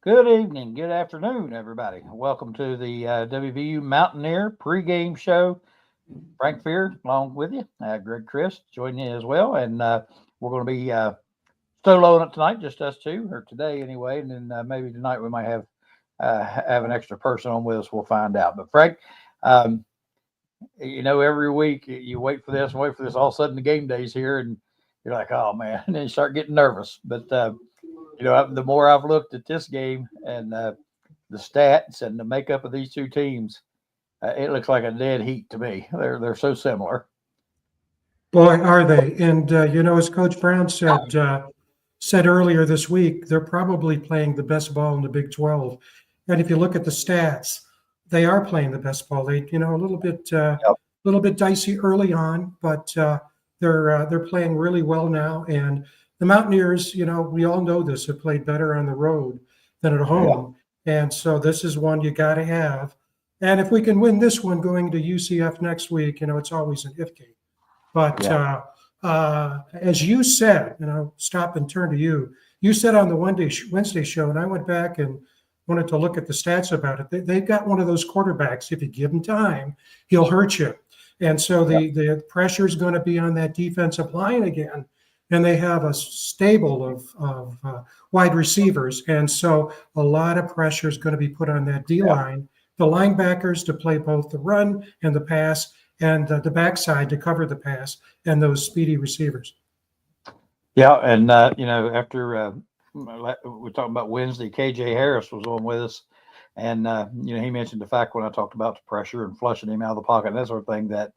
Good evening, good afternoon, everybody. Welcome to the WVU Mountaineer pregame show. Frank Fear, along with you, Greg Crist, joining you as well, and we're going to be soloing it tonight, just us two, or today anyway, and then maybe tonight we might have an extra person on with us. We'll find out. But Frank, um, every week you wait for this and wait for this. All of a sudden, the game day's here, and you're like, "Oh man!" And then you start getting nervous. But the more I've looked at this game and the stats and the makeup of these two teams, it looks like a dead heat to me. They're so similar. Boy, are they. And, as Coach Brown said earlier this week, they're probably playing the best ball in the Big 12. And if you look at the stats, they are playing the best ball. They, a little bit dicey early on, but they're playing really well now. And the Mountaineers, we all know this, have played better on the road than at home. Yeah. And so this is one you got to have. And if we can win this one going to UCF next week, it's always an if game. But as you said, stop and turn to you. You said on the Wednesday show, and I went back and wanted to look at the stats about it. They've got one of those quarterbacks. If you give him time, he'll hurt you. And so the pressure is going to be on that defensive line again. And they have a stable of wide receivers. And so a lot of pressure is going to be put on that D-line, the linebackers to play both the run and the pass, and the backside to cover the pass, and those speedy receivers. Yeah, and, after we're talking about Wednesday, KJ Harris was on with us, and, he mentioned the fact when I talked about the pressure and flushing him out of the pocket and that sort of thing that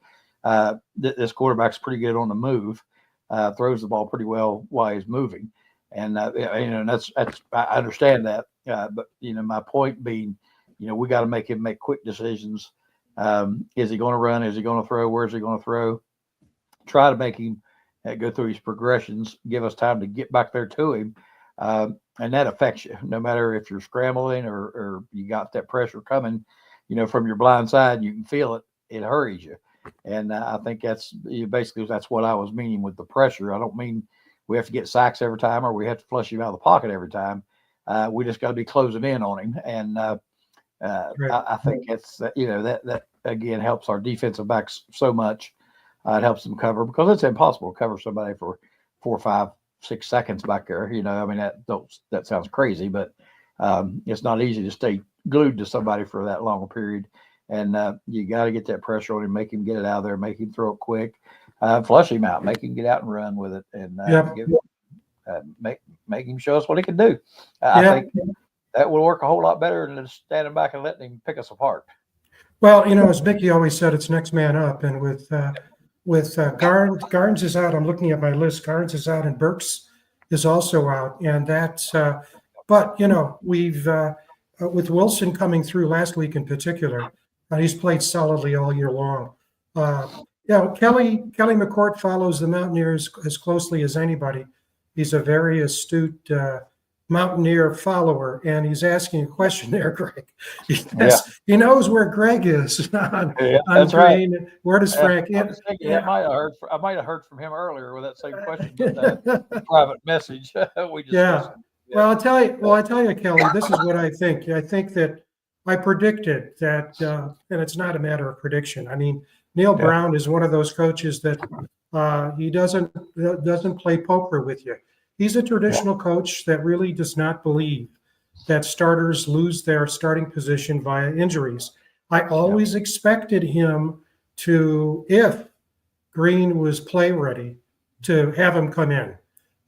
this quarterback's pretty good on the move. Throws the ball pretty well while he's moving, and that's I understand that. But my point being, we got to make him make quick decisions. Is he going to run? Is he going to throw? Where's he going to throw? Try to make him go through his progressions. Give us time to get back there to him, and that affects you. No matter if you're scrambling or you got that pressure coming, from your blind side, you can feel it. It hurries you. And I think that's what I was meaning with the pressure. I don't mean we have to get sacks every time or we have to flush him out of the pocket every time. We just got to be closing in on him. And I think it's, that again helps our defensive backs so much. It helps them cover because it's impossible to cover somebody for 4, 5, 6 seconds back there. That sounds crazy, but it's not easy to stay glued to somebody for that long a period. And you got to get that pressure on him, make him get it out of there, make him throw it quick, flush him out, make him get out and run with it, and make him show us what he can do. I think that will work a whole lot better than just standing back and letting him pick us apart. Well, as Mickey always said, it's next man up. And with Garnes is out. I'm looking at my list. Garnes is out, and Burks is also out. And that's but we've with Wilson coming through last week in particular. He's played solidly all year long. Kelly McCourt follows the Mountaineers as closely as anybody. He's a very astute Mountaineer follower, and he's asking a question there, Greg. He knows where Greg is on that's right. Where does Frank? I might have heard from him earlier with that same question, but private message. We just Well, I tell you, Kelly, this is what I think. I think that I predicted that, and it's not a matter of prediction. I mean, Neil Brown is one of those coaches that he doesn't play poker with you. He's a traditional coach that really does not believe that starters lose their starting position via injuries. I always expected him to, if Green was play ready, to have him come in.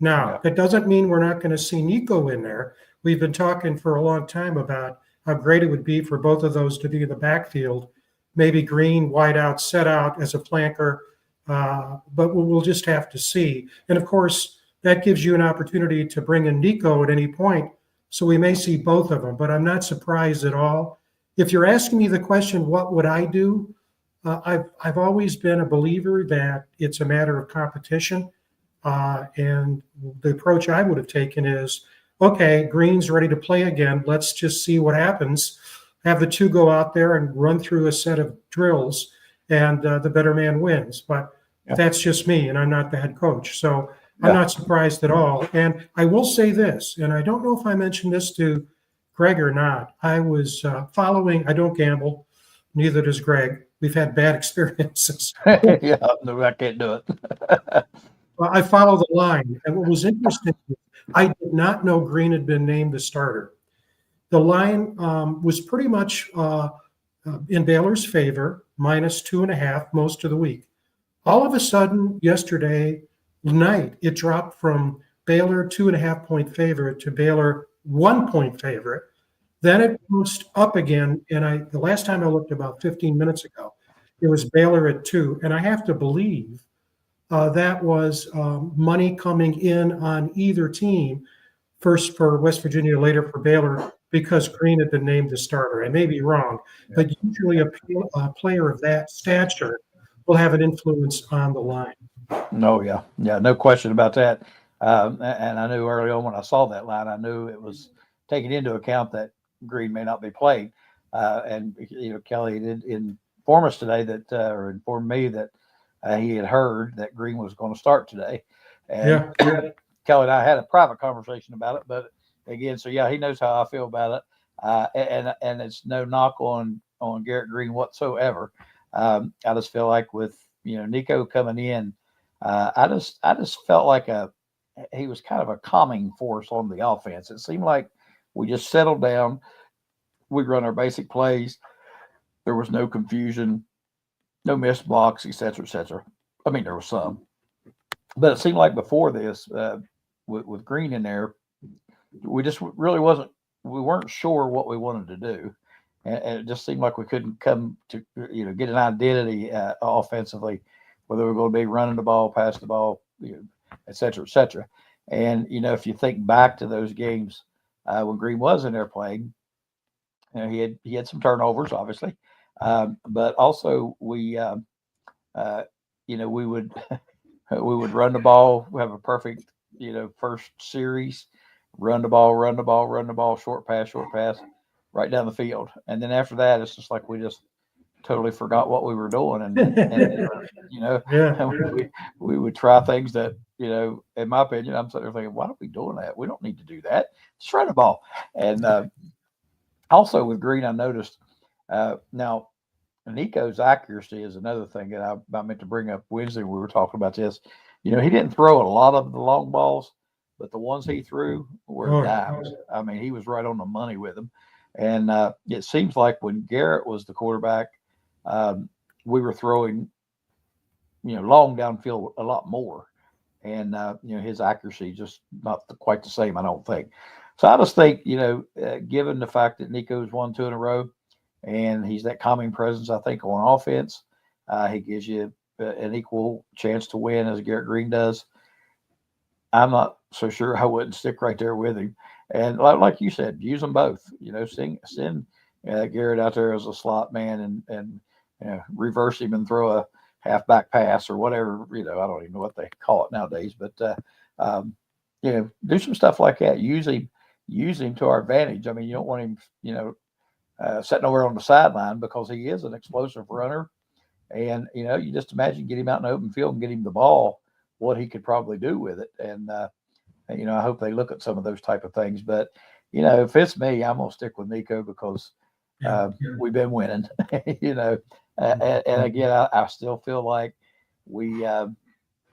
Now, that doesn't mean we're not going to see Nico in there. We've been talking for a long time about how great it would be for both of those to be in the backfield. Maybe Green, wide out, set out as a flanker, but we'll just have to see. And, of course, that gives you an opportunity to bring in Nico at any point, so we may see both of them. But I'm not surprised at all. If you're asking me the question, what would I do? I've always been a believer that it's a matter of competition. And the approach I would have taken is, okay, Green's ready to play again. Let's just see what happens. Have the two go out there and run through a set of drills, and the better man wins. But that's just me, and I'm not the head coach. So I'm not surprised at all. And I will say this, and I don't know if I mentioned this to Greg or not, I was following. I don't gamble, neither does Greg. We've had bad experiences. Yeah, no, I can't do it. I follow the line, and what was interesting, I did not know Green had been named the starter. The line was pretty much in Baylor's favor, -2.5 most of the week. All of a sudden, yesterday night, it dropped from Baylor 2.5 point favorite to Baylor 1 point favorite. Then it bounced up again, and the last time I looked about 15 minutes ago, it was Baylor at 2, and I have to believe that was money coming in on either team, first for West Virginia, later for Baylor, because Green had been named the starter. I may be wrong, but usually a player of that stature will have an influence on the line. No, yeah, no question about that. And I knew early on when I saw that line, I knew it was taking into account that Green may not be playing. And Kelly did inform us today that, or informed me that he had heard that Green was going to start today. And Kelly and I had a private conversation about it, but again, so yeah, he knows how I feel about it. And it's no knock on Garrett Green whatsoever. I just feel like with Nico coming in, I just felt like he was kind of a calming force on the offense. It seemed like we just settled down. We run our basic plays. There was no confusion, no missed blocks, et cetera, et cetera. I mean, there was some, but it seemed like before this, with Green in there, we just really we weren't sure what we wanted to do. And it just seemed like we couldn't come to, get an identity offensively, whether we were going to be running the ball, passing the ball, et cetera, et cetera. And, if you think back to those games when Green was in there playing, he had some turnovers, obviously, but also we would run the ball, have a perfect, first series, run the ball, short pass, right down the field. And then after that, it's just like we just totally forgot what we were doing. We would try things that, in my opinion, I'm sitting there thinking, why are we doing that? We don't need to do that. Just run the ball. And also with Green, I noticed now Nico's accuracy is another thing that I meant to bring up Wednesday. We were talking about this. He didn't throw a lot of the long balls, but the ones he threw were dimes. I mean, he was right on the money with them. And it seems like when Garrett was the quarterback, we were throwing, long downfield a lot more. And, his accuracy just not quite the same, I don't think. So I just think, given the fact that Nico's won 2 in a row and he's that calming presence, I think, on offense, he gives you an equal chance to win as Garrett Green does. I'm not so sure I wouldn't stick right there with him. And like you said, use them both. Send Garrett out there as a slot man and reverse him and throw a halfback pass or whatever. I don't even know what they call it nowadays, but do some stuff like that. Use him to our advantage. I mean, you don't want him, sitting over on the sideline because he is an explosive runner. And you just imagine get him out in the open field and get him the ball, what he could probably do with it. And I hope they look at some of those type of things. But if it's me, I'm gonna stick with Nico because we've been winning. And again, I still feel like we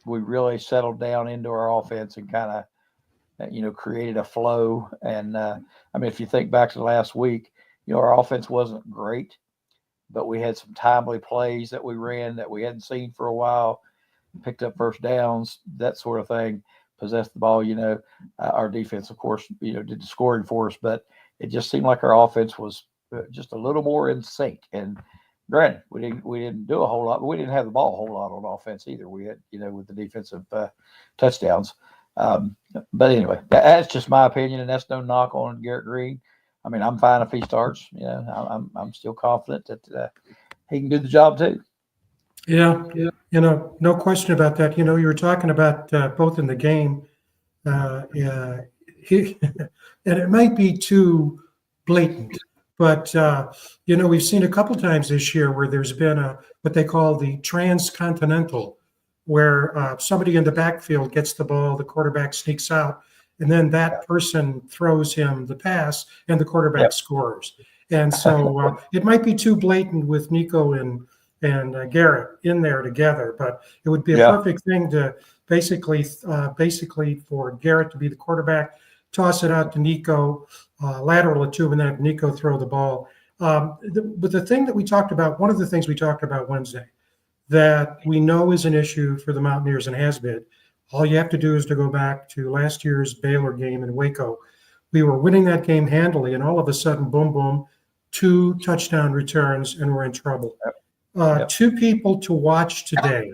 really settled down into our offense and kind of created a flow. And I mean, if you think back to last week, our offense wasn't great, but we had some timely plays that we ran that we hadn't seen for a while, picked up first downs, that sort of thing, possessed the ball. Our defense, of course, did the scoring for us, but it just seemed like our offense was just a little more in sync. And granted, we didn't do a whole lot, but we didn't have the ball a whole lot on offense either. We had, with the defensive touchdowns. But anyway, that's just my opinion, and that's no knock on Garrett Green. I mean, I'm fine if he starts. I'm still confident that he can do the job too. Yeah, no question about that. You were talking about both in the game, and it might be too blatant, but we've seen a couple times this year where there's been what they call the transcontinental, where somebody in the backfield gets the ball, the quarterback sneaks out, and then that person throws him the pass, and the quarterback scores. And so it might be too blatant with Nico and Garrett in there together, but it would be a perfect thing to basically for Garrett to be the quarterback, toss it out to Nico, lateral it to him, and then have Nico throw the ball. But the thing that we talked about, one of the things we talked about Wednesday, that we know is an issue for the Mountaineers and has been, all you have to do is to go back to last year's Baylor game in Waco. We were winning that game handily, and all of a sudden, boom, boom, 2 touchdown returns, and we're in trouble. 2 people to watch today.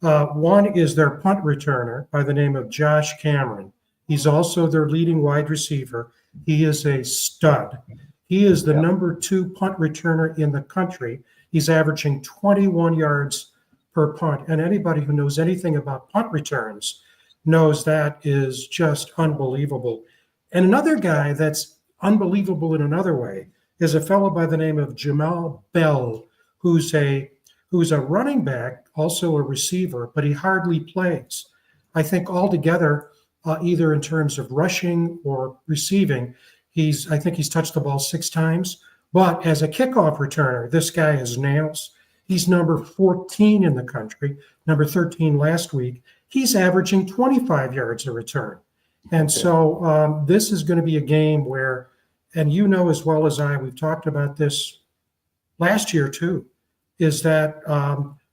One is their punt returner by the name of Josh Cameron. He's also their leading wide receiver. He is a stud. He is the number 2 punt returner in the country. He's averaging 21 yards per punt. And anybody who knows anything about punt returns knows that is just unbelievable. And another guy that's unbelievable in another way is a fellow by the name of Jamal Bell, who's a running back, also a receiver, but he hardly plays. I think altogether, either in terms of rushing or receiving, I think he's touched the ball 6 times. But as a kickoff returner, this guy has nails. He's number 14 in the country, number 13 last week. He's averaging 25 yards a return. And so this is going to be a game where, and you know as well as I, we've talked about this last year too, is that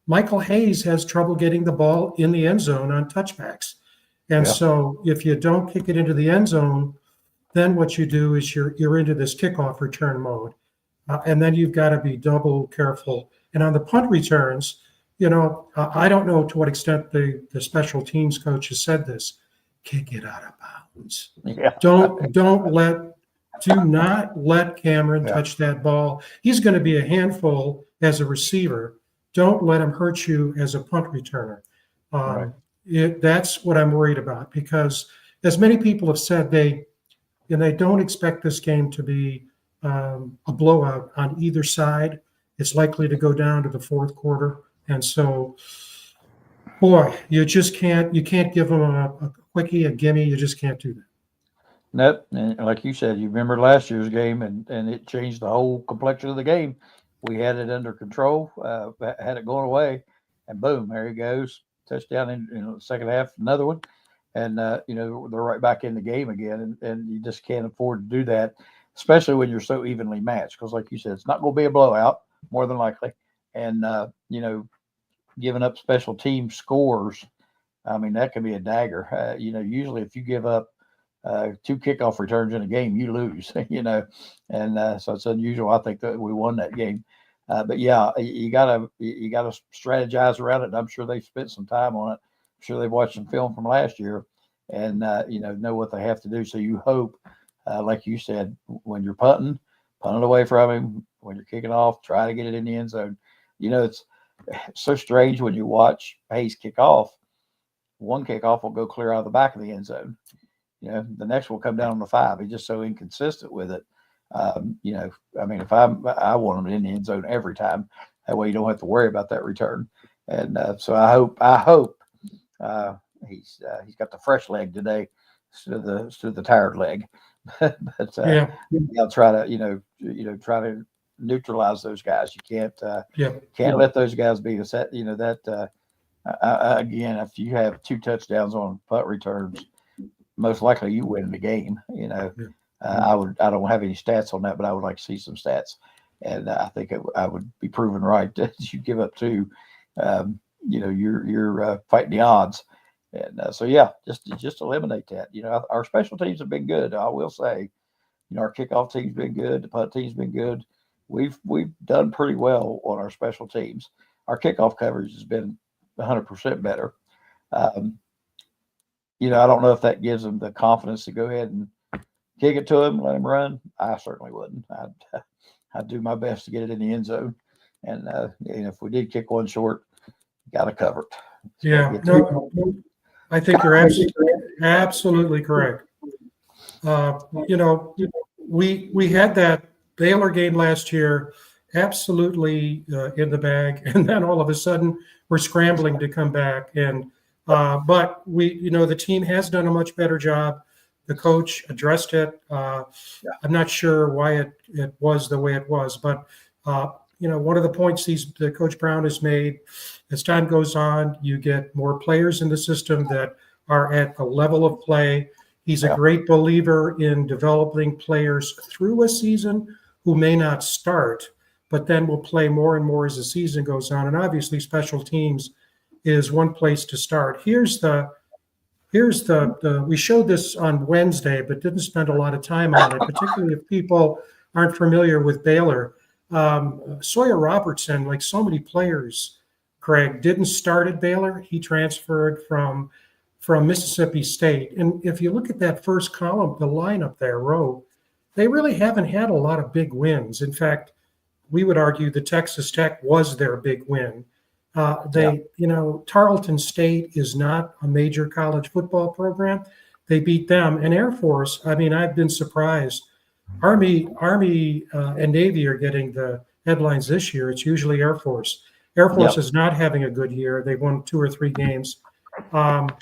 Michael Hayes has trouble getting the ball in the end zone on touchbacks. And so if you don't kick it into the end zone, then what you do is you're into this kickoff return mode. And then you've got to be double careful. And on the punt returns, I don't know to what extent the special teams coach has said this, kick it out of bounds. Do not let Cameron touch that ball. He's going to be a handful as a receiver. Don't let him hurt you as a punt returner. That's what I'm worried about, because as many people have said, they don't expect this game to be a blowout on either side. It's likely to go down to the fourth quarter. And so, boy, you can't give them a quickie, a gimme. You just can't do that. Nope. And like you said, you remember last year's game, and it changed the whole complexion of the game. We had it under control, had it going away, and boom, there he goes. Touchdown in the second half, another one. And, they're right back in the game again. And you just can't afford to do that, especially when you're so evenly matched. Because like you said, it's not going to be a blowout, more than likely. And, giving up special team scores, I mean, that can be a dagger. Usually if you give up 2 kickoff returns in a game, you lose, and so it's unusual. I think that we won that game. But yeah, you gotta strategize around it. And I'm sure they've spent some time on it. I'm sure they've watched some film from last year, and know what they have to do. So you hope, like you said, when you're punting, punt it away from him. When you're kicking off, try to get it in the end zone. It's so strange when you watch Hayes kick off. One kickoff will go clear out of the back of the end zone. The next will come down on the 5. He's just so inconsistent with it. I mean, if I want him in the end zone every time, that way you don't have to worry about that return. And so I hope he's got the fresh leg today instead of the tired leg. But I'll try to try to neutralize those guys. You can't let those guys be a set. Again, if you have 2 touchdowns on punt returns, most likely you win the game. I don't have any stats on that, but I would like to see some stats. And I think I would be proven right that you give up 2, you're fighting the odds. And just eliminate that. Our special teams have been good. I will say, our kickoff team's been good. The punt team's been good. We've done pretty well on our special teams. Our kickoff coverage has been 100% better. I don't know if that gives them the confidence to go ahead and kick it to him, let him run. I certainly wouldn't. I'd do my best to get it in the end zone. And if we did kick one short, got to cover it. So I think you're absolutely correct. We had that Baylor game last year absolutely in the bag, and then all of a sudden we're scrambling to come back. And but the team has done a much better job The coach addressed it. I'm not sure why it was the way it was, but one of the points the Coach Brown has made, as time goes on, you get more players in the system that are at a level of play. He's a great believer in developing players through a season who may not start, but then will play more and more as the season goes on. And obviously, special teams is one place to start. Here's the we showed this on Wednesday, but didn't spend a lot of time on it, particularly if people aren't familiar with Baylor. Sawyer Robertson, like so many players, Craig, didn't start at Baylor. He transferred from Mississippi State. And if you look at that first column, the lineup there, row, they really haven't had a lot of big wins. In fact, we would argue that Texas Tech was their big win. Tarleton State is not a major college football program. They beat them. And Air Force, I mean, I've been surprised. Army and Navy are getting the headlines this year. It's usually Air Force. Air Force is not having a good year. They've won 2 or 3 games. And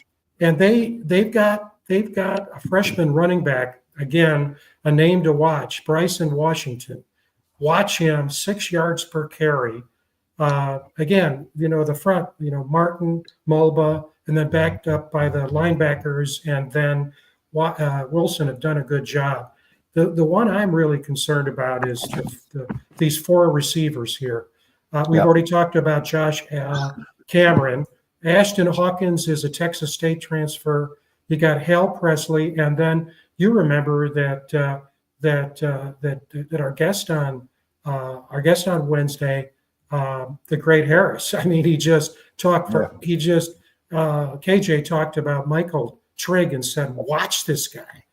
they've got a freshman running back, again, a name to watch, Bryson Washington. Watch him, 6 yards per carry. Again, the front, Martin, Mulba, and then backed up by the linebackers, and then Wilson have done a good job. The one I'm really concerned about is these 4 receivers here. We've already talked about Josh Cameron. Ashton Hawkins is a Texas State transfer. You got Hal Presley, and then you remember that our guest on Wednesday, the great Harris. I mean, KJ talked about Michael Trigg and said, watch this guy.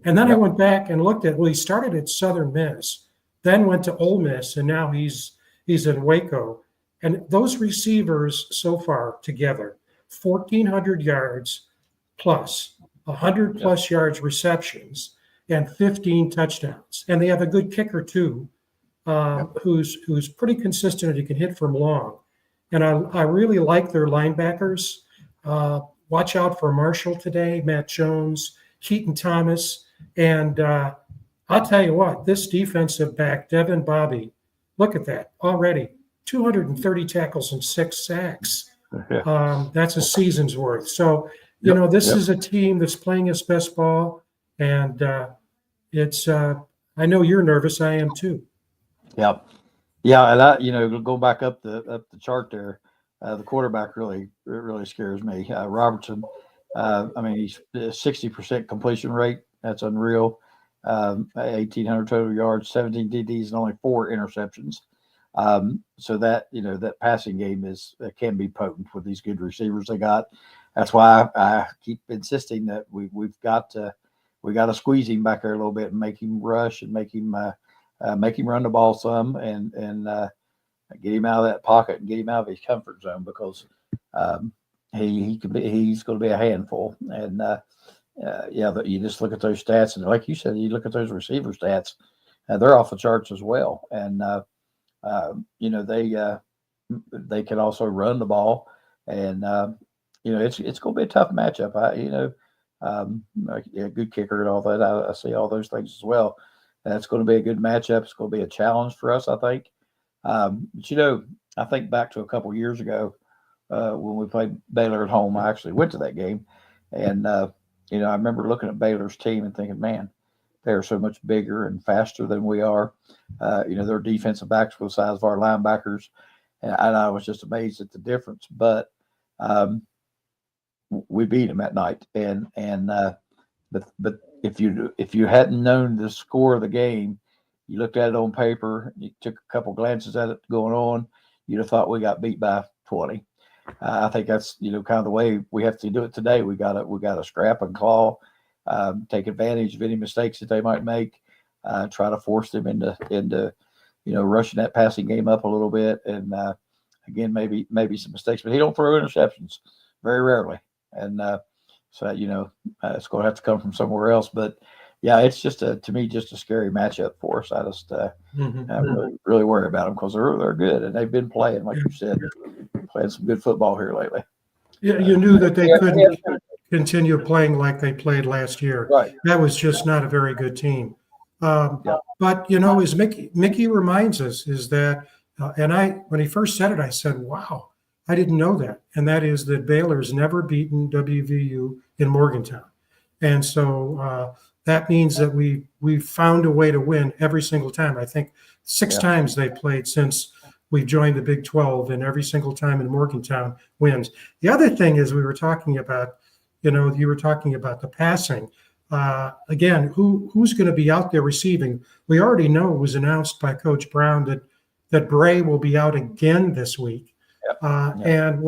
And then I went back and looked he started at Southern Miss, then went to Ole Miss, and now he's in Waco. And those receivers so far together, 1,400 yards plus, 100 plus yards receptions, and 15 touchdowns. And they have a good kicker too, who's pretty consistent and he can hit from long. And I really like their linebackers. Watch out for Marshall today, Matt Jones, Keaton Thomas. And I'll tell you what, this defensive back, Devin Bobby, look at that already, 230 tackles and 6 sacks. That's a season's worth. So, this is a team that's playing its best ball. And I know you're nervous. I am too. Yeah. And go back up the chart there. The quarterback really scares me. Robertson, he's 60% completion rate. That's unreal. 1,800 total yards, 17 TDs, and only 4 interceptions. So that that passing game can be potent with these good receivers they got. That's why I keep insisting that we got to squeeze him back there a little bit and make him rush and make him run the ball some and get him out of that pocket and get him out of his comfort zone, because he's going to be a handful. And you just look at those stats, and like you said, you look at those receiver stats, they're off the charts as well. And they can also run the ball, and it's going to be a tough matchup. A good kicker and all that. I see all those things as well. That's going to be a good matchup. It's going to be a challenge for us, I think. But I think back to a couple years ago when we played Baylor at home. I actually went to that game, and I remember looking at Baylor's team and thinking, man, they're so much bigger and faster than we are. Their defensive backs were the size of our linebackers, and I was just amazed at the difference. But we beat them that night, but if you hadn't known the score of the game, you looked at it on paper, you took a couple glances at it going on, you'd have thought we got beat by 20. I think that's kind of the way we have to do it today. We got to scrap and claw, take advantage of any mistakes that they might make, try to force them into rushing that passing game up a little bit, and again maybe some mistakes. But he don't throw interceptions very rarely, and so it's going to have to come from somewhere else. But yeah, it's to me just a scary matchup for us. I just really worry about them, because they're good, and they've been playing, like you said, playing some good football here lately. Yeah, you knew that they couldn't. continue playing like they played last year. Right. That was just not a very good team. Yeah. But as Mickey reminds us, is that, and when he first said it, I said, "Wow, I didn't know that." And that is that Baylor's never beaten WVU in Morgantown, and so that means that we found a way to win every single time. I think 6 times they played since we've joined the Big 12, and every single time in Morgantown wins. The other thing is we were talking about, you were talking about the passing. Again, who's going to be out there receiving? We already know it was announced by Coach Brown that Bray will be out again this week. And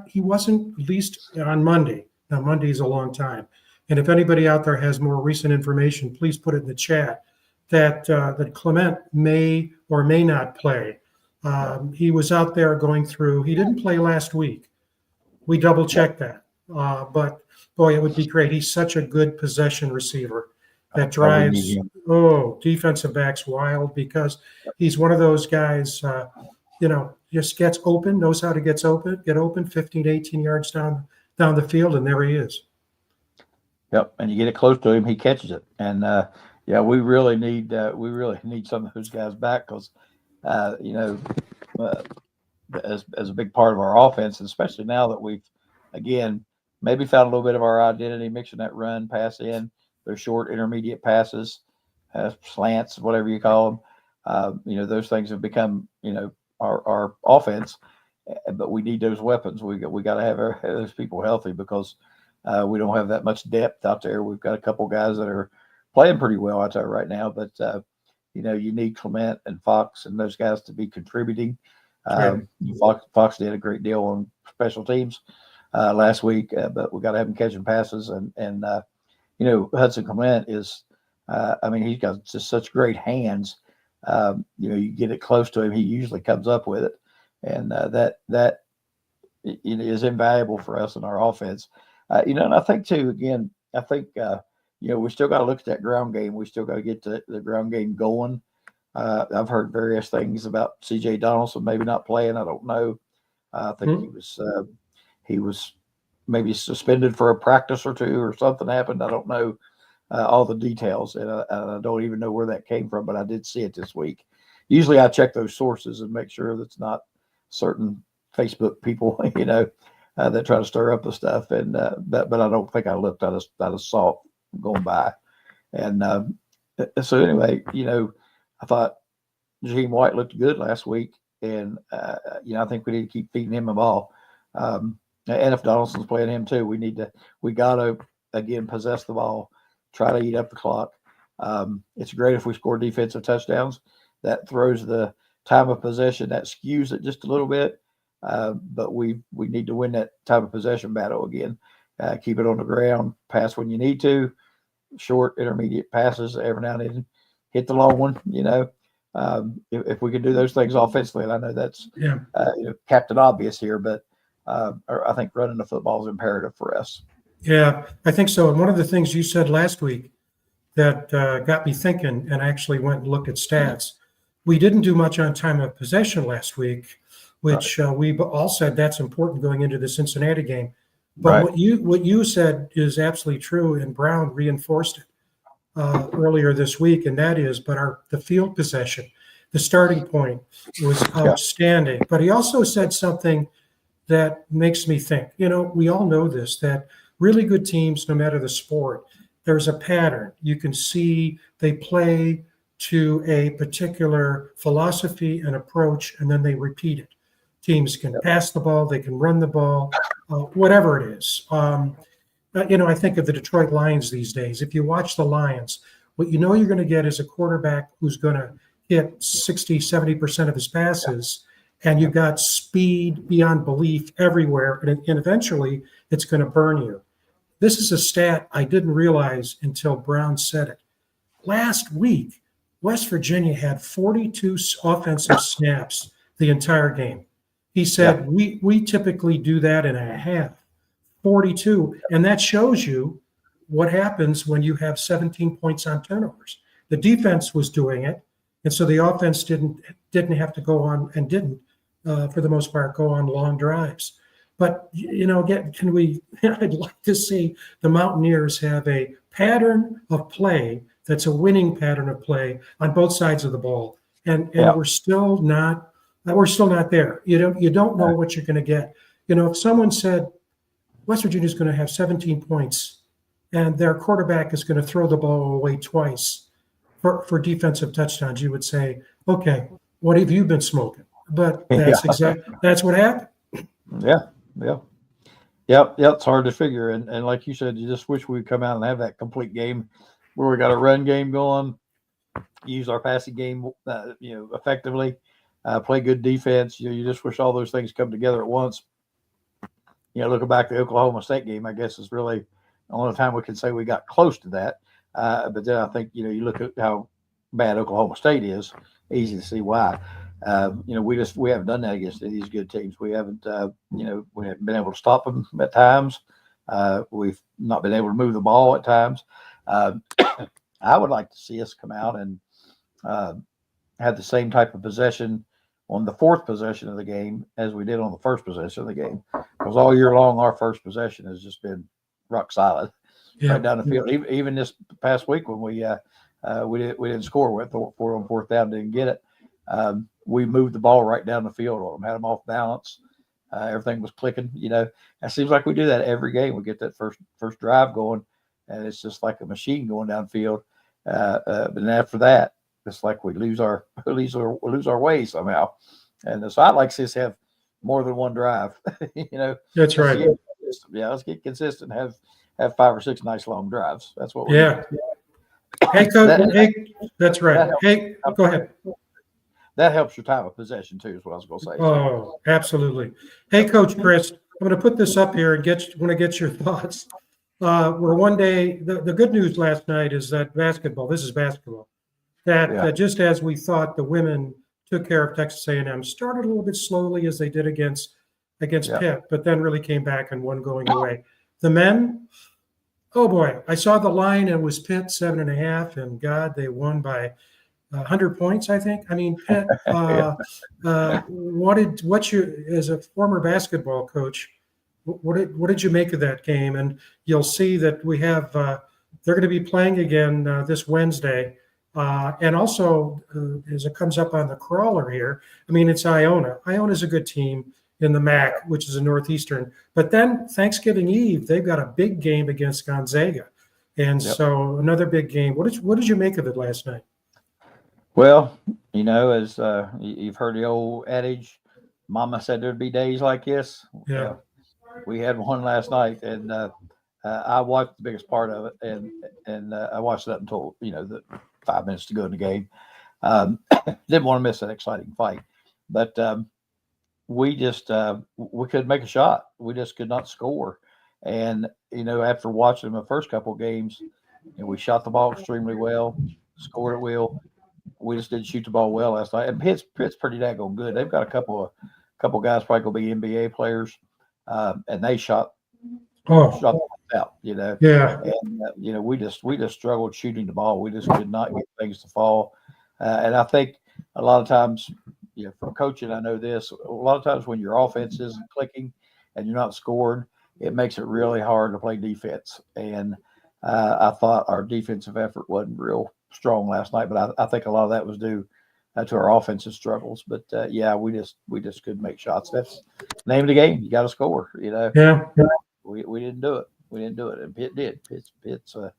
he wasn't, at least on Monday. Now, Monday is a long time. And if anybody out there has more recent information, please put it in the chat that Clement may or may not play. He was out there going through, he didn't play last week. We double checked that. But boy, it would be great. He's such a good possession receiver that drives defensive backs wild, because he's one of those guys, just gets open, knows how to get open 15, 18 yards down the field, and there he is. Yep, and you get it close to him, he catches it. And we really need some of those guys back, because as a big part of our offense, especially now that we've again maybe found a little bit of our identity, mixing that run, pass in, those short intermediate passes, slants, whatever you call them. Those things have become our offense, but we need those weapons. We got to have those people healthy, because we don't have that much depth out there. We've got a couple guys that are playing pretty well out there right now, but you need Clement and Fox and those guys to be contributing. Fox did a great deal on special teams last week, but we got to have him catching passes. And Hudson Clement is, he's got just such great hands. You get it close to him, he usually comes up with it, and that is invaluable for us in our offense. And I think too, again, we still got to look at that ground game. We still got to get the ground game going. I've heard various things about C.J. Donaldson maybe not playing. I don't know. I think he was maybe suspended for a practice or two, or something happened. I don't know all the details, and I don't even know where that came from, but I did see it this week. Usually I check those sources and make sure that's not certain Facebook people, that try to stir up the stuff. And but I don't think I looked. I just saw it going by. And so anyway, I thought Jaheim White looked good last week, and I think we need to keep feeding him the ball. And if Donaldson's playing him too, we got to again possess the ball, try to eat up the clock. It's great if we score defensive touchdowns. That throws the time of possession, that skews it just a little bit. But we need to win that time of possession battle again. Keep it on the ground, pass when you need to, short, intermediate passes every now and then, hit the long one. If we can do those things offensively, and I know that's Captain Obvious here, but I think running the football is imperative for us. Yeah, I think so. And one of the things you said last week that got me thinking, and I actually went and looked at stats. We didn't do much on time of possession last week, which we all said that's important going into the Cincinnati game. But what you said is absolutely true, and Brown reinforced it earlier this week, and that is, the field possession, the starting point was outstanding. But he also said something that makes me think, we all know this, that really good teams, no matter the sport, there's a pattern. You can see they play to a particular philosophy and approach, and then they repeat it. Teams can pass the ball, they can run the ball, whatever it is. I think of the Detroit Lions these days. If you watch the Lions, what you're going to get is a quarterback who's going to hit 60, 70% of his passes, and you've got speed beyond belief everywhere, and eventually it's going to burn you. This is a stat I didn't realize until Brown said it. Last week, West Virginia had 42 offensive snaps the entire game. He said, we typically do that in a half, 42. And that shows you what happens when you have 17 points on turnovers. The defense was doing it, and so the offense didn't have to go on, and didn't, for the most part, go on long drives. But can we? I'd like to see the Mountaineers have a pattern of play that's a winning pattern of play on both sides of the ball, and we're still not there. You don't know what you're going to get. If someone said West Virginia's going to have 17 points, and their quarterback is going to throw the ball away twice for defensive touchdowns, you would say, okay, what have you been smoking? But that's what happened. Yeah. Yep. It's hard to figure. And like you said, you just wish we'd come out and have that complete game where we got a run game going, use our passing game, effectively, play good defense. You just wish all those things come together at once. Looking back at the Oklahoma State game, I guess is really the only time we can say we got close to that. But then I think, you look at how bad Oklahoma State is, easy to see why. We haven't done that against these good teams. We haven't been able to stop them at times. We've not been able to move the ball at times. I would like to see us come out and have the same type of possession on the fourth possession of the game as we did on the first possession of the game. Because all year long, our first possession has just been rock solid right down the field. Even this past week when we didn't score with 4 on fourth down, didn't get it. We moved the ball right down the field on them, had them off balance. Everything was clicking. It seems like we do that every game. We get that first drive going, and it's just like a machine going downfield. But then after that, it's like we lose our way somehow. And so I'd like to see us have more than one drive. That's right. Let's get consistent. Have 5 or 6 nice long drives. That's what we need. Hey, Coach. That's right. Hey, go ahead. That helps your time of possession too, is what I was going to say. Oh, absolutely. Hey, Coach Crist, I'm going to put this up here and want to get your thoughts. We're one day. The good news last night is that basketball. This is basketball. That just as we thought, the women took care of Texas A&M. Started a little bit slowly as they did against Pitt, but then really came back and won going away. The men. Oh boy, I saw the line and it was Pitt 7.5, and God, they won by 100 points, I think. I mean, Pitt. What you, as a former basketball coach, what did you make of that game? And you'll see that we have they're going to be playing again this Wednesday, and also as it comes up on the crawler here. I mean, it's Iona. Iona's a good team in the MAC, which is a Northeastern. But then Thanksgiving Eve, they've got a big game against Gonzaga, and so another big game. What did you make of it last night? Well, as you've heard the old adage, Mama said there'd be days like this. Yeah. We had one last night, and I watched the biggest part of it, and I watched it up until the 5 minutes to go in the game. Didn't want to miss that exciting fight, but we just we couldn't make a shot. We just could not score, and after watching the first couple of games, we shot the ball extremely well, scored at will. We just didn't shoot the ball well last night. And Pitt's pretty daggone good. They've got a couple guys probably going to be NBA players, and they shot the ball out. Yeah. And we just struggled shooting the ball. We just could not get things to fall. And I think a lot of times, from coaching, I know this. A lot of times when your offense isn't clicking and you're not scoring, it makes it really hard to play defense. And I thought our defensive effort wasn't real strong last night, but I think a lot of that was due to our offensive struggles. But we just couldn't make shots. That's the name of the game. You got to score. Yeah. We didn't do it. And Pitt did. Pitt's a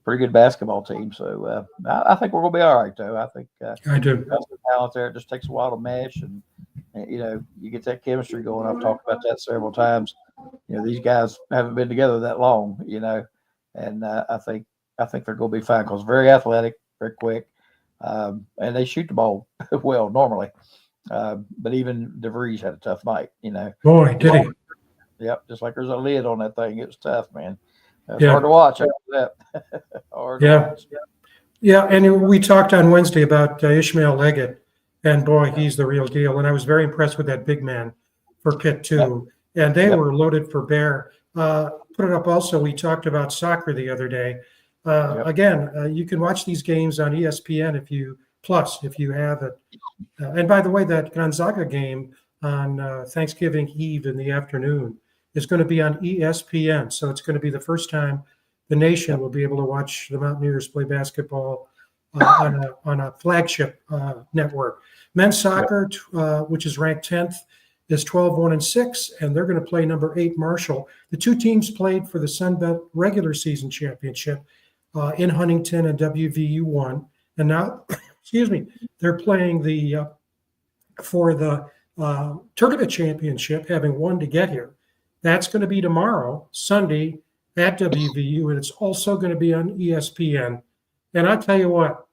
pretty good basketball team. So I think we're gonna be all right, though. I think I do. Got some talent there. It just takes a while to mesh, and you get that chemistry going. I've talked about that several times. These guys haven't been together that long. And I think they're going to be fine because very athletic, very quick, and they shoot the ball well normally. But even DeVries had a tough night. Boy, did he? Yep, just like there's a lid on that thing. It was tough, man. It was hard to watch after that. Hard to watch. Yeah, and we talked on Wednesday about Ishmael Leggett, and boy, he's the real deal. And I was very impressed with that big man for Pitt too. Yep. And they were loaded for bear. Put it up also, we talked about soccer the other day. Again, you can watch these games on ESPN if you have it. And by the way, that Gonzaga game, on Thanksgiving Eve in the afternoon is going to be on ESPN. So it's going to be the first time the nation will be able to watch the Mountaineers play basketball on a flagship network. Men's soccer, which is ranked 10th, is 12-1-6, and they're going to play number 8 Marshall. The two teams played for the Sun Belt regular season championship in Huntington, and WVU won. And now, excuse me, they're playing for the tournament championship, having won to get here. That's going to be tomorrow, Sunday, at WVU, and it's also going to be on ESPN. And I'll tell you what,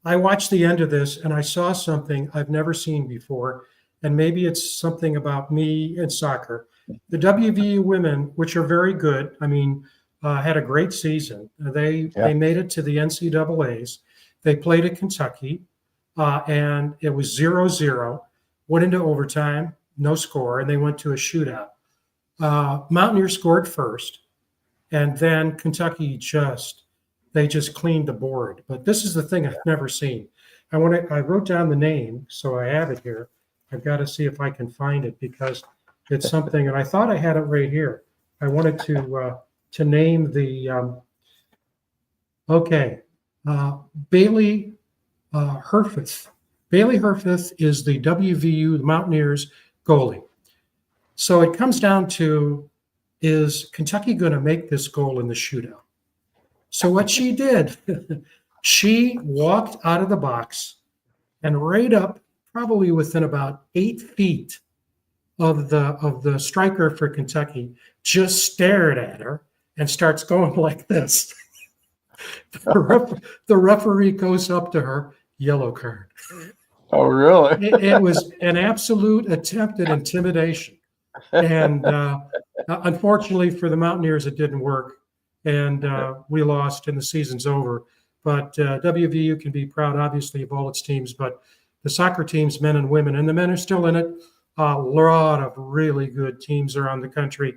I watched the end of this and I saw something I've never seen before, and maybe it's something about me and soccer. The WVU women, which are very good, I mean, had a great season. They made it to the NCAAs. They played at Kentucky, and it was 0-0, went into overtime, no score, and they went to a shootout. Mountaineers scored first, and then Kentucky just cleaned the board. But this is the thing I've never seen. I wrote down the name, so I have it here. I've got to see if I can find it because it's something, and I thought I had it right here. I wanted to name the Bailey Herfith. Bailey Herfith is the WVU Mountaineers goalie. So it comes down to, is Kentucky going to make this goal in the shootout? So what she did, she walked out of the box and right up, probably within about 8 feet of the striker for Kentucky, just stared at her and starts going like this. The referee goes up to her, yellow card. Oh, really? It was an absolute attempt at intimidation. And unfortunately for the Mountaineers, it didn't work. And we lost and the season's over. But WVU can be proud, obviously, of all its teams. But the soccer teams, men and women, and the men are still in it. A lot of really good teams around the country.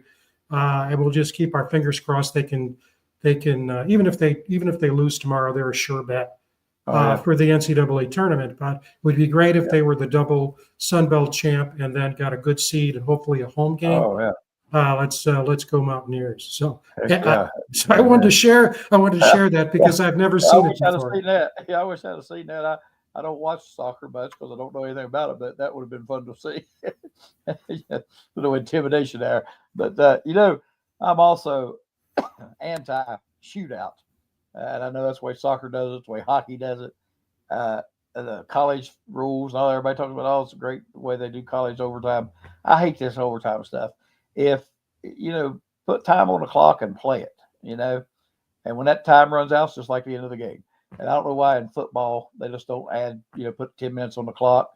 And we'll just keep our fingers crossed they can even if they lose tomorrow, they're a sure bet for the NCAA tournament. But it would be great if they were the double Sun Belt champ and then got a good seed and hopefully a home game. Oh yeah. Let's go Mountaineers. So, I wanted to share that because I've never seen it before. I wish I'd have seen that. I don't watch soccer much because I don't know anything about it, but that would have been fun to see. No intimidation there. But I'm also anti-shootout. And I know that's the way soccer does it, it's the way hockey does it. The college rules and all, everybody talks about, it's a great way they do college overtime. I hate this overtime stuff. If, put time on the clock and play it, and when that time runs out, it's just like the end of the game. And I don't know why in football they just don't add, put 10 minutes on the clock,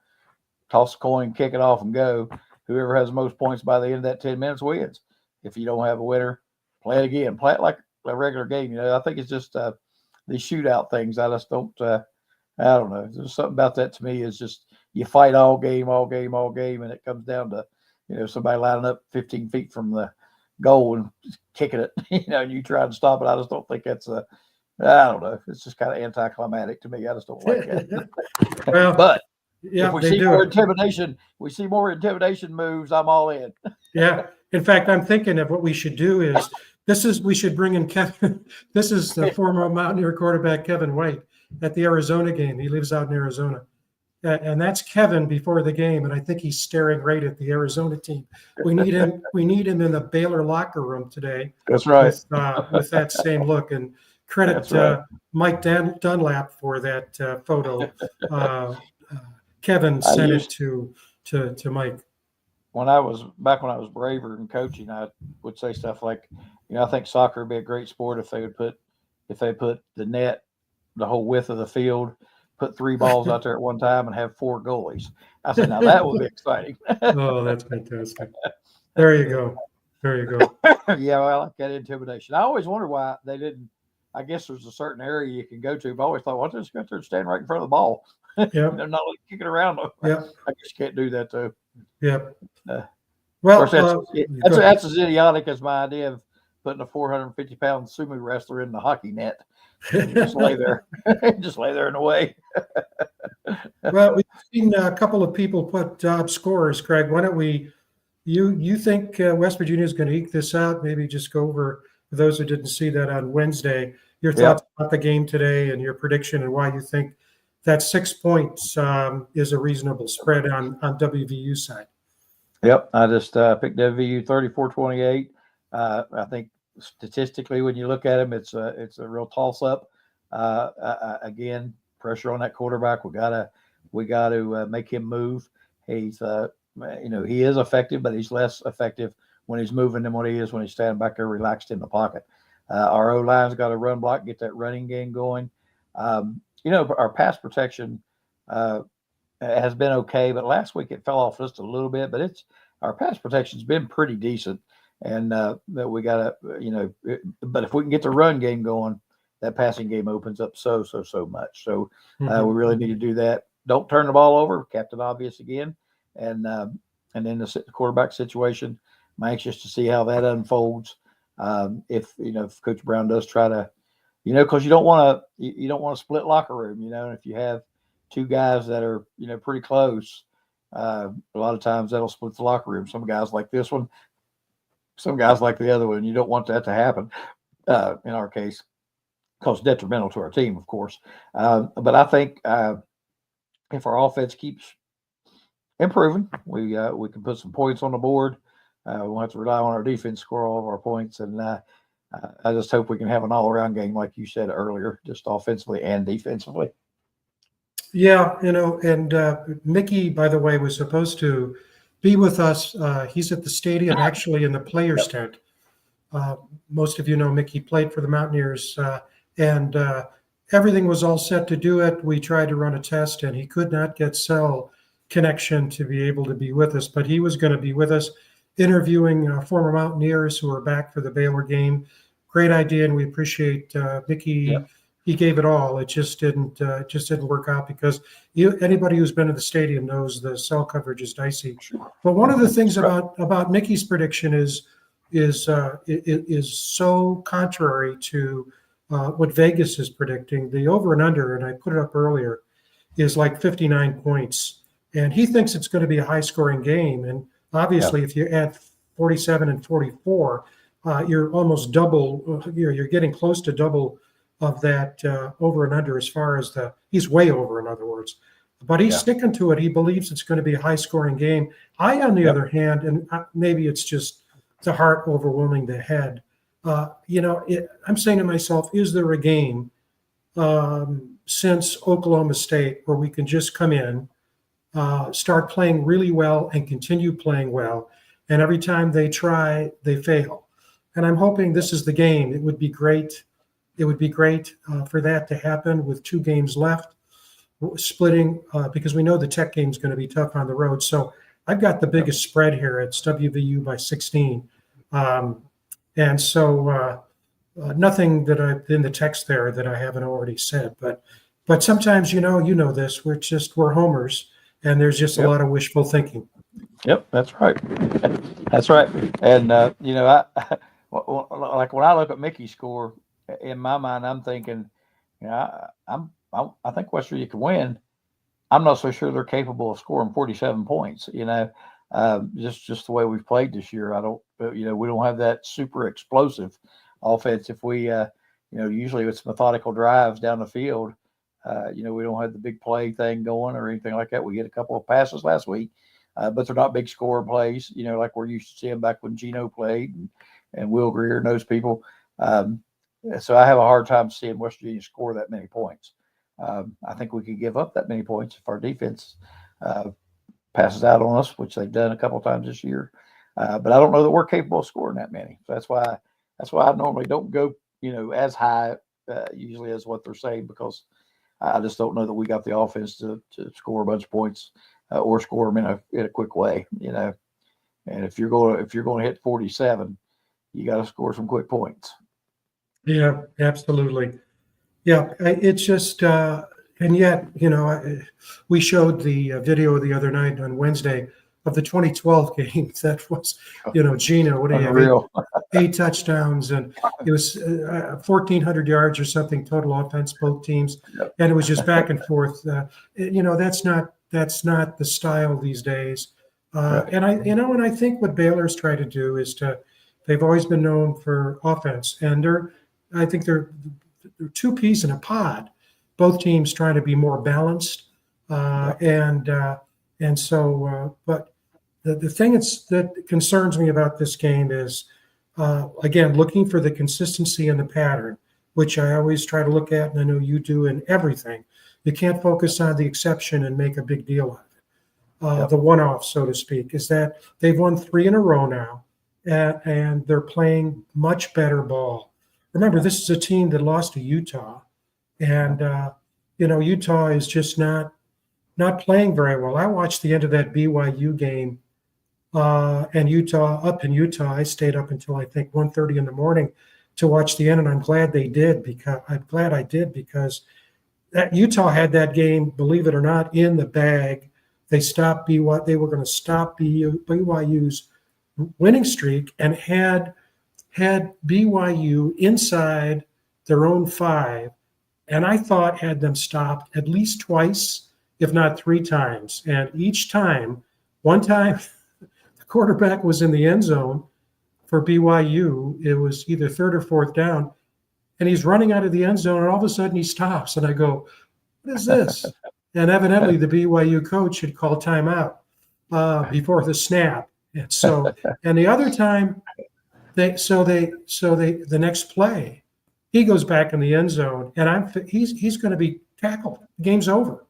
toss a coin, kick it off and go. Whoever has the most points by the end of that 10 minutes wins. If you don't have a winner, play it again. Play it like a regular game. I think it's just these shootout things. I just don't, I don't know. There's something about that to me is just you fight all game, and it comes down to, somebody lining up 15 feet from the goal and kicking it, and you try to stop it. I just don't think that's I don't know. It's just kind of anticlimactic to me. I just don't like that. Well, but yeah, if we see more intimidation moves, I'm all in. Yeah. In fact, I'm thinking of what we should do is we should bring in Kevin. This is the former Mountaineer quarterback, Kevin White, at the Arizona game. He lives out in Arizona. And that's Kevin before the game, and I think he's staring right at the Arizona team. We need him. We need him in the Baylor locker room today. That's right. With that same look, and credit Mike Dunlap for that photo. Kevin sent it to Mike. When I was braver in coaching, I would say stuff like, I think soccer would be a great sport if they put the net the whole width of the field, put 3 balls out there at one time and have 4 goalies. I said, now that would be exciting. Oh, that's fantastic. There you go. Yeah, well, I like that intimidation. I always wonder why they didn't. I guess there's a certain area you can go to, but I always thought, just go there and stand right in front of the ball. Yeah. They're not like kicking around. Yeah. I guess you can't do that too. Yeah. Well, that's as idiotic as my idea of putting a 450-pound sumo wrestler in the hockey net. Just lay there in the way. Well, we've seen a couple of people put up scores. Craig, why don't we? You think West Virginia is going to eke this out? Maybe just go over for those who didn't see that on Wednesday. Your thoughts about the game today and your prediction and why you think that 6 points is a reasonable spread on WVU side. Yep, I just picked WVU 34-28. I think statistically, when you look at him, it's a real toss up. Again, pressure on that quarterback. We got to make him move. He's he is effective, but he's less effective when he's moving than what he is when he's standing back there relaxed in the pocket. Our O-line's got to run block, get that running game going. Our pass protection has been okay, but last week it fell off just a little bit. But our pass protection's been pretty decent, and that we got to, but if we can get the run game going, that passing game opens up so much. So we really need to do that. Don't turn the ball over, Captain Obvious again, and then the quarterback situation. I'm anxious to see how that unfolds. If Coach Brown does try to, because you don't want to split locker room, and if you have two guys that are pretty close, a lot of times that'll split the locker room. Some guys like this one, some guys like the other one. You don't want that to happen in our case, because it's detrimental to our team, of course. But I think if our offense keeps improving, we can put some points on the board. We won't have to rely on our defense to score all of our points. And I just hope we can have an all-around game, like you said earlier, just offensively and defensively. Yeah, and Mickey, by the way, was supposed to be with us. He's at the stadium, actually in the players' tent. Most of you know Mickey played for the Mountaineers, and everything was all set to do it. We tried to run a test, and he could not get cell connection to be able to be with us, but he was going to be with us interviewing former Mountaineers who are back for the Baylor game. Great idea, and we appreciate Mickey. Yep. He gave it all. It just didn't work out because anybody who's been to the stadium knows the cell coverage is dicey. Sure. But one of the things about Mickey's prediction is so contrary to what Vegas is predicting. The over and under, and I put it up earlier, is like 59 points, and he thinks it's going to be a high-scoring game. And obviously, if you add 47 and 44, you're almost double. You're getting close to double of that over and under as far as he's way over, in other words. But he's sticking to it. He believes it's going to be a high-scoring game. I, on the other hand, and maybe it's just the heart overwhelming the head, I'm saying to myself, is there a game since Oklahoma State where we can just come in, start playing really well and continue playing well, and every time they try, they fail? And I'm hoping this is the game. It would be great. It would be great for that to happen with 2 games left, splitting, because we know the Tech game is going to be tough on the road. So I've got the biggest spread here. It's WVU by 16. And so nothing that in the text there that I haven't already said. But sometimes, you know this, we're homers, and there's just a lot of wishful thinking. Yep, that's right. That's right. And, like when I look at Mickey's score, in my mind, I'm thinking, I think West Virginia can win. I'm not so sure they're capable of scoring 47 points. Just the way we've played this year. We don't have that super explosive offense. If we, usually it's methodical drives down the field. We don't have the big play thing going or anything like that. We get a couple of passes last week, but they're not big scoring plays. Like we're used to seeing back when Gino played and Will Greer and those people. So I have a hard time seeing West Virginia score that many points. I think we could give up that many points if our defense passes out on us, which they've done a couple of times this year. But I don't know that we're capable of scoring that many. So that's why I normally don't go, as high usually as what they're saying, because I just don't know that we got the offense to score a bunch of points or score them in a quick way. And if you're going to hit 47, you got to score some quick points. Yeah, absolutely. Yeah, it's just, and yet, we showed the video the other night on Wednesday of the 2012 game. That was, Gino, what do you have? Unreal. Eight touchdowns, and it was 1,400 yards or something total offense, both teams, Yep. and it was just back and forth. That's not the style these days. And I think what Baylor's tried to do is they've always been known for offense, and I think they're two peas in a pod. Both teams trying to be more balanced, but the thing that concerns me about this game is, again, looking for the consistency in the pattern, which I always try to look at, and I know you do in everything. You can't focus on the exception and make a big deal out of it. The one-off, so to speak, is that they've won 3 in a row now, and they're playing much better ball. Remember, this is a team that lost to Utah, and Utah is just not playing very well. I watched the end of that BYU game, and Utah. I stayed up until I think 1:30 in the morning to watch the end, and I'm glad I did because that Utah had that game, believe it or not, in the bag. They stopped BYU. They were going to stop BYU's winning streak and had BYU inside their own 5, and I thought had them stopped at least twice, if not 3 times. And each time, one time, the quarterback was in the end zone for BYU. It was either 3rd or 4th down, and he's running out of the end zone, and all of a sudden he stops, and I go, "What is this?" And evidently the BYU coach had called timeout before the snap. And so, and the other time, the next play, he goes back in the end zone, and he's going to be tackled. Game's over.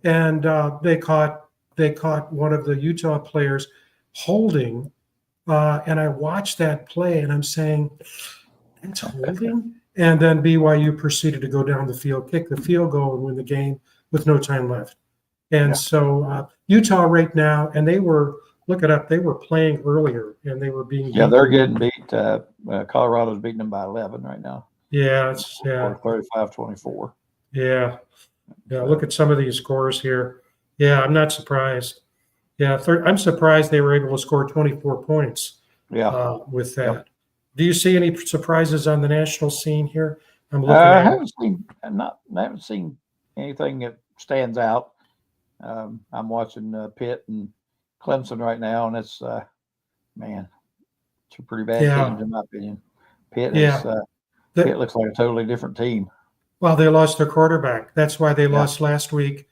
And they caught one of the Utah players holding, and I watched that play, and I'm saying, "That's holding." And then BYU proceeded to go down the field, kick the field goal, and win the game with no time left. And so Utah right now, and they were, look it up, they were playing earlier, and they were being beaten. Yeah, they're getting beat. Colorado's beating them by 11 right now. Yeah, 35-24. Yeah, look at some of these scores here. Yeah, I'm not surprised. Yeah, I'm surprised they were able to score 24 points with that. Yep. Do you see any surprises on the national scene here? I'm looking I haven't seen anything that stands out. I'm watching Pitt and Clemson right now, and it's two pretty bad teams in my opinion. Pitt looks like a totally different team. Well, they lost their quarterback. That's why they lost last week.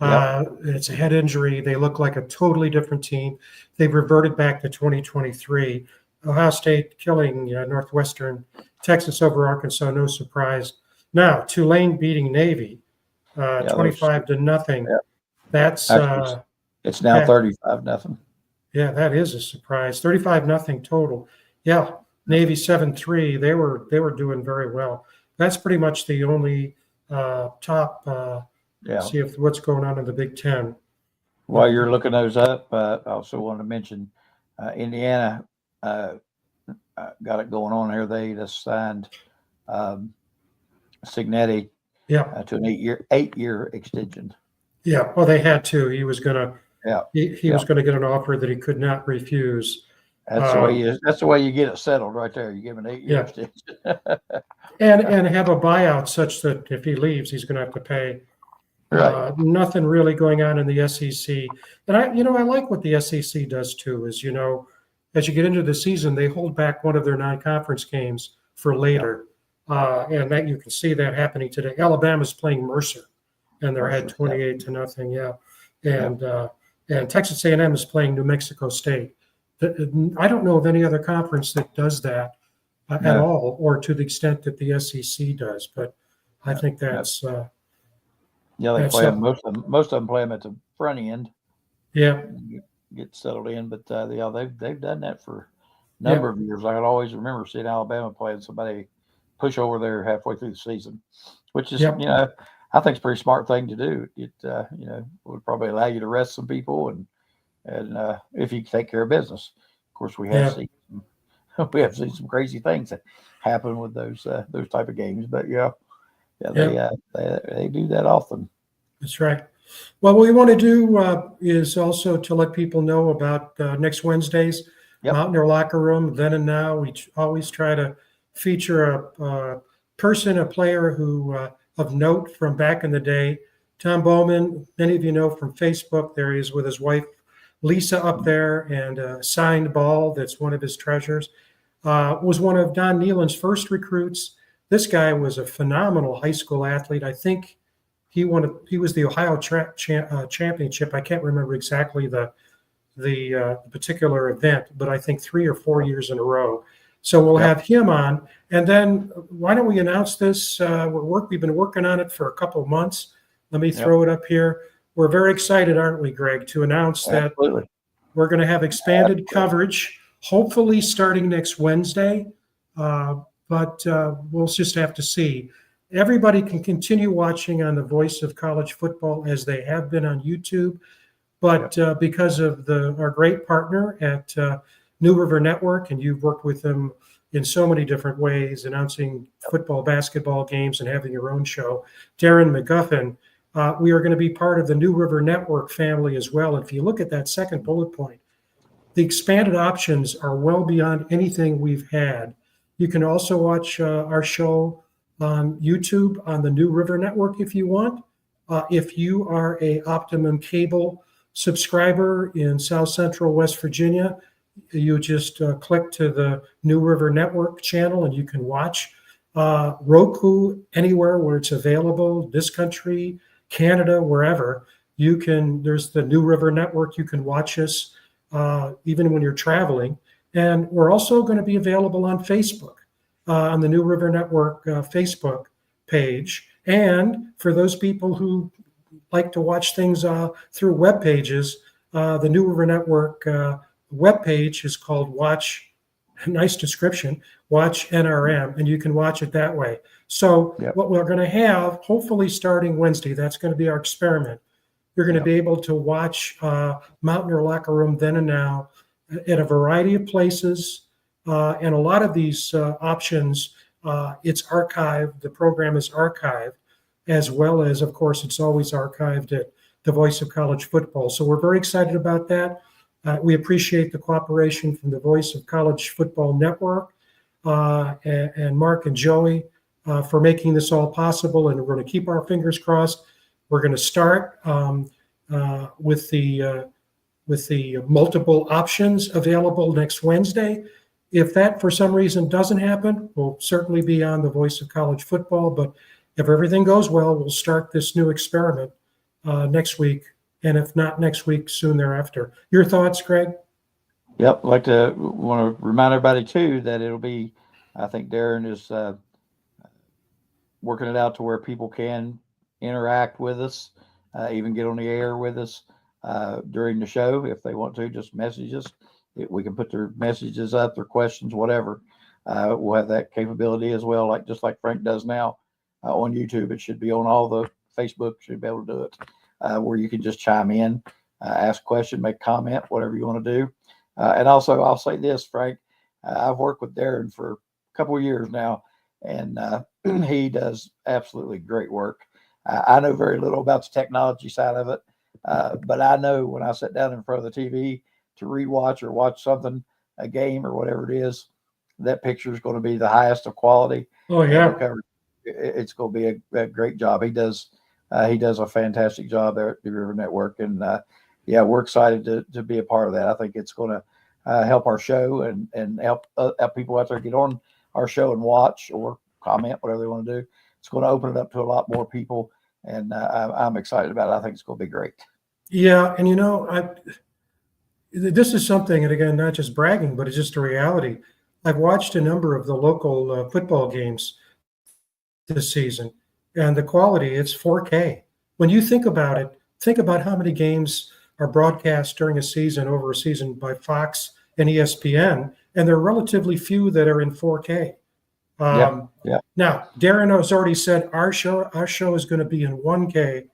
It's a head injury. They look like a totally different team. They've reverted back to 2023. Ohio State killing Northwestern, Texas over Arkansas, no surprise. Now, Tulane beating Navy, 25-0. That's actually, it's now 35-0. Yeah, that is a surprise. 35-0 total. Yeah, Navy 7-3. They were doing very well. That's pretty much the only top. See if what's going on in the Big Ten. While you're looking those up, I also wanted to mention Indiana got it going on here. They just signed Signetti to an 8-year extension. Yeah, well, they had to. He was gonna. He was going to get an offer that he could not refuse. That's the way you get it settled right there. You give him an 8-year extension, and have a buyout such that if he leaves, he's going to have to pay. Right. Nothing really going on in the SEC, and I like what the SEC does too. Is as you get into the season, they hold back one of their non-conference games for later, and that you can see that happening today. Alabama's playing Mercer, and they're ahead 28-0. And Texas A&M is playing New Mexico State. I don't know of any other conference that does that at all, or to the extent that the SEC does. But I think that's they play them, most of them play them at the front end. Yeah, get settled in. But they've done that for a number of years. I can always remember seeing Alabama playing somebody push over there halfway through the season, which is I think it's a pretty smart thing to do. It would probably allow you to rest some people and if you take care of business. Of course, we have seen some crazy things that happen with those type of games. But they do that often. That's right. Well, what we want to do is also to let people know about next Wednesday's Yep. Mountaineer Locker Room. Then and now, we always try to feature a person, a player who of note from back in the day. Tom Bowman, many of you know from Facebook. There he is with his wife Lisa up there, and a signed ball that's one of his treasures. Was one of Don Nealon's first recruits. This guy was a phenomenal high school athlete. I think he was the Ohio championship. I can't remember exactly the particular event, but I think 3 or 4 years in a row. So we'll have him on, and then why don't we announce this? We've been working on it for a couple of months. Let me throw it up here. We're very excited, aren't we, Greg, to announce that we're going to have expanded coverage, hopefully starting next Wednesday, but we'll just have to see. Everybody can continue watching on the Voice of College Football as they have been on YouTube, but because of our great partner at New River Network, and you've worked with them in so many different ways, announcing football, basketball games, and having your own show, Darren McGuffin, we are going to be part of the New River Network family as well. If you look at that second bullet point, the expanded options are well beyond anything we've had. You can also watch our show on YouTube on the New River Network if you want. If you are a Optimum Cable subscriber in South Central West Virginia, you just click to the New River Network channel and you can watch. Roku, anywhere where it's available, this country, Canada, wherever, there's the New River Network. You can watch us even when you're traveling. And we're also going to be available on Facebook, on the New River Network Facebook page. And for those people who like to watch things through web pages, the New River Network web page is called Watch, nice description, Watch NRM, and you can watch it that way. So what we're going to have, hopefully starting Wednesday, that's going to be our experiment. You're going to be able to watch Mountaineer Locker Room then and now at a variety of places. And a lot of these options, it's archived. The program is archived, as well as, of course, it's always archived at the Voice of College Football. So we're very excited about that. We appreciate the cooperation from the Voice of College Football Network and Mark and Joey for making this all possible. And we're going to keep our fingers crossed. We're going to start with the multiple options available next Wednesday. If that for some reason doesn't happen, we'll certainly be on the Voice of College Football. But if everything goes well, we'll start this new experiment next week. And if not next week, soon thereafter. Your thoughts, Greg? Yep. I'd like to want to remind everybody, too, that it'll be, I think Darren is working it out to where people can interact with us, even get on the air with us during the show if they want to, just message us. We can put their messages up, their questions, whatever. We'll have that capability as well, just like Frank does now on YouTube. It should be on all the Facebook, should be able to do it, where you can just chime in, ask a question, make a comment, whatever you want to do. And also, I'll say this, Frank, I've worked with Darren for a couple of years now, and he does absolutely great work. I know very little about the technology side of it, but I know when I sit down in front of the TV to rewatch or watch something, a game or whatever it is, that picture is going to be the highest of quality. Oh, yeah. It's going to be a great job. He does a fantastic job there at the River Network. And we're excited to be a part of that. I think it's going to help our show and help people out there get on our show and watch or comment, whatever they want to do. It's going to open it up to a lot more people. And I'm excited about it. I think it's going to be great. Yeah. And, this is something, and again, not just bragging, but it's just a reality. I've watched a number of the local football games this season, and the quality, it's 4K. When you think about it, think about how many games are broadcast during a season, over a season, by Fox and ESPN, and there are relatively few that are in 4K. Now, Darren has already said our show is going to be in 1K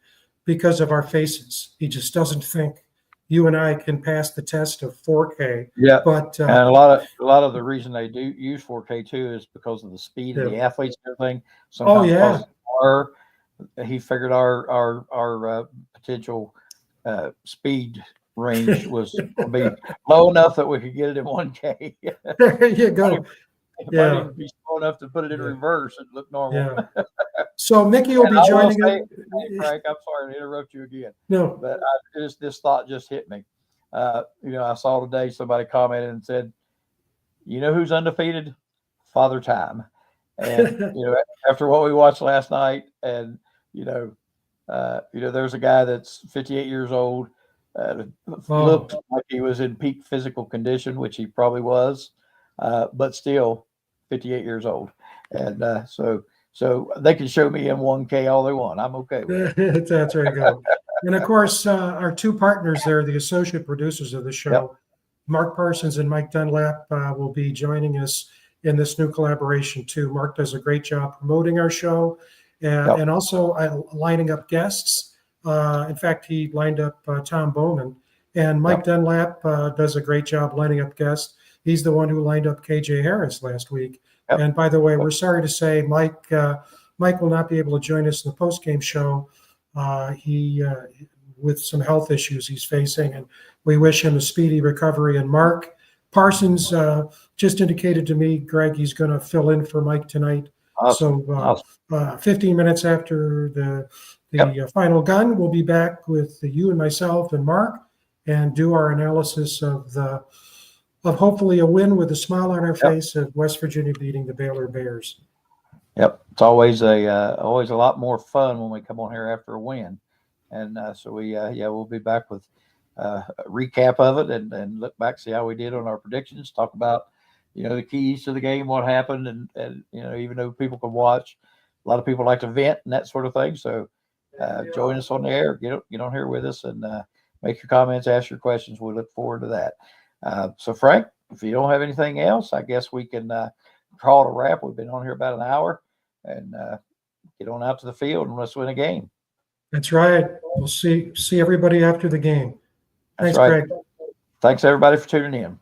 because of our faces. He just doesn't think you and I can pass the test of 4K. Yeah, but and a lot of the reason they do use 4K too is because of the speed of the athletes and everything. Sometimes he figured our potential speed range was going to be low enough that we could get it in 1K. There you go. It Yeah. might even be slow enough to put it in reverse and look normal. Yeah. So Mickey will be joining us. Hey, Frank, I'm sorry to interrupt you again. No. But this thought just hit me. I saw today somebody commented and said, you know who's undefeated? Father Time. And, after what we watched last night, and, there's a guy that's 58 years old, looked like he was in peak physical condition, which he probably was, but still 58 years old. And so they can show me in 1K all they want. I'm okay with it. That's right. Go. And of course, our two partners there, the associate producers of the show, Mark Parsons and Mike Dunlap, will be joining us in this new collaboration too. Mark does a great job promoting our show and also lining up guests. In fact, he lined up Tom Bowman, and Mike Dunlap does a great job lining up guests. He's the one who lined up KJ Harris last week. And by the way, we're sorry to say Mike will not be able to join us in the post-game show. He with some health issues he's facing, and we wish him a speedy recovery. And Mark Parsons just indicated to me, Greg, he's going to fill in for Mike tonight. Awesome. So 15 minutes after the final gun, we'll be back with you and myself and Mark and do our analysis of hopefully a win with a smile on our face of West Virginia beating the Baylor Bears. Yep, it's always a lot more fun when we come on here after a win, and so we'll be back with a recap of it and look back, see how we did on our predictions, talk about the keys to the game, what happened, and even though people can watch, a lot of people like to vent and that sort of thing. So join us on the air, get on here with us, and make your comments, ask your questions. We look forward to that. So Frank, if you don't have anything else, I guess we can call it a wrap. We've been on here about an hour, and get on out to the field and let's win a game. That's right. We'll see everybody after the game. Thanks, That's right. Greg. Thanks everybody for tuning in.